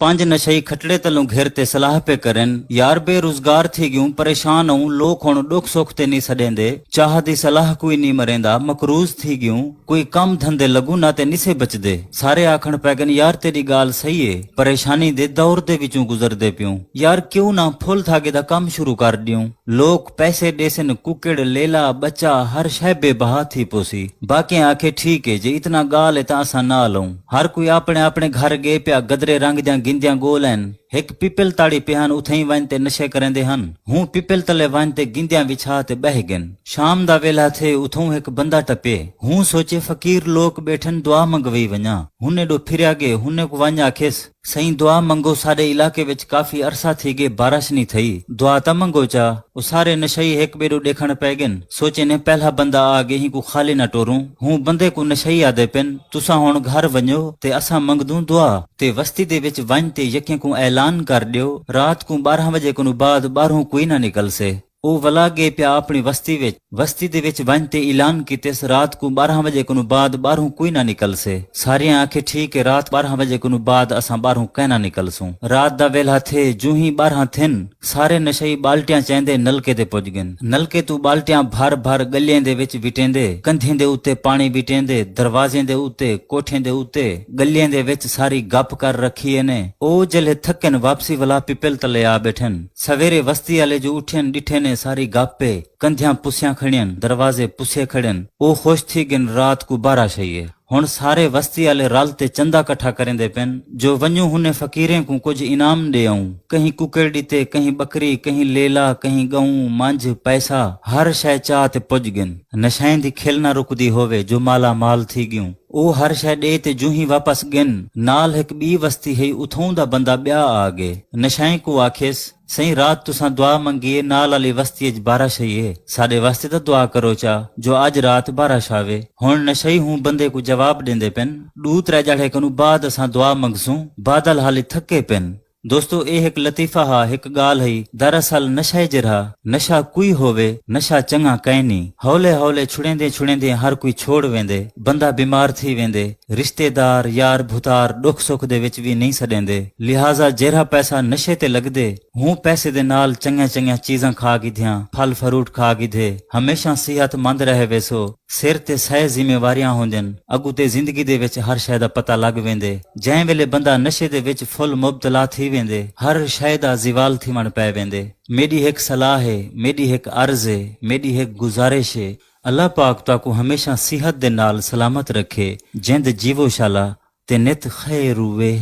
पांच नशई खटड़े तलों घेरते सलाह पे करन यार बेरोजगार थी गयूं परेशान हूं लोग हुण दुख सुख ते नहीं सडेंदे चाह दी सलाह कोई नहीं मरेंदा मकरूज थी गयूं कोई कम धंधे लगू ना ते निसे बचदे सारे आखण पैगन यार तेरी गाल सही है परेशानी दे दौर दे विचों गुजरदे पियूं यार क्यों ना फुल थागे दा काम शुरू कर दियूं लोग पैसे देसन कुकड़ लेला बच्चा हर शय बेबहा थी पोसी बाकी आखे ठीक है जे इतना गाल है ता असां ना लऊं हर कोई अपने अपने घर गए पिया गदरे रंग दियां गिंदियां गोल हैं एक पिपल ताड़ी पियान उथई वन ते नशे करेंदे हन हूं पिपल तले वन ते गिंदियां विछा ते बह गन शाम दा वेला थे उथों एक बंदा टपे हूं सोचे फकीर लोग बैठन दुआ मंगवई वना हुने डो फिरया गे हुने को वञ आखेस सही दुआ मंगो साडे इलाके विच काफी अरसा थी गए बारिश नहीं थई दुआ ता मंगो चा वो सारे नशई एक बेडो देखण पै गन सोचे ने पहला बंदा आ गए ही को खाली न टोरूं हूं बंदे को नशई आदे पेन तुसा हुण घर वञो ते असां मंगदूं दुआ ते वस्ती दे विच वञ ते यके को ऐलान कर दियो रात को 12 बजे को बाद बाहरों कोई ना निकल से ओ वला गे पिया अपनी वस्ती दे विच वन ते ऐलान कीतेस रात को 12 बजे को बाद बाहरों कोई ना निकल से सारियां आखे ठीक है रात 12 बजे को बाद असां बाहरों कहना निकलसूं रात दा वेला थे जूं ही 12 थिन सारे नशई बाल्टियां चेंदे नलके ते पुज गन नलके तू बाल्टियां भर भर गलियां दे विच विटेंदे कंधें दे उत्ते पानी विटेंदे दरवाजे दे उत्ते कोठें दे उत्ते गलियां दे विच सारी गप कर रखी ने ओ जले थकन वापसी वाला पिपल तले आ बैठन सवेरे वस्ती वाले जो उठन डिठे सारी गापे कंधियां पुसियां खड़ियन दरवाजे पुसे खड़न ओ खुश थी गिन रात को 12 शईए हुण सारे वस्ती वाले रल ते चंदा कट्ठा करेंदे पेन जो वञू हुने फकीरें को कुछ इनाम दे आऊं कहीं कुकड़ ॾिते कहीं बकरी कहीं लेला कहीं गऊं मंझ पैसा हर शय चाह ते पुज गिन नशैं दी खिल न रुकदी होवे जो माला माल थी गयूं ओ हर शय ॾे ते जूं ही वापस गिन नाल हिक ॿी वस्ती है उथों दा बंदा ॿिया आ गए नशैं को आखेस सही रात तुसा दुआ मंगिए नाल वाली वस्ती 12 शईए साडे वास्ते तो दुआ करो चा जो अज रात 12 आवे हुण नशई हूं बंदे को जवाब देंदे पेन 2-3 जड़े कनु बाद असां दुआ मंगसूं बादल हाली थके पेन दोस्तों ए एक लतीफा हा एक गाल है दरअसल नशा जरा नशा कोई होवे नशा चंगा कैनी हौले हौले छुड़ेंदे हर कोई छोड़ वेंदे बंदा बीमार थी वेंदे रिश्तेदार यार भुतार दुख सुख दे विच भी नहीं सडेंदे लिहाजा जेरा पैसा नशे ते लगदे हूं पैसे दे नाल चंगिया चीजां खा गिधियां फल फ्रूट खा गिधे हमेशा सेहतमंद रहे वेसो सिर ते सह जिम्मेवारियां होंदन अगू ते जिंदगी दे विच हर शय दा पता लग वेंदे जै वेले बंदा नशे दे विच फुल मुबतला थी वेंदे हर शय दा जिवाल थी मन पै वेंदे मेरी एक सलाह है मेरी एक अर्ज है मेरी एक गुजारिश है अल्लाह पाक ताकू हमेशा सेहत दे नाल सलामत रखे जिंद जीवो शाला ते नित खैर हुए।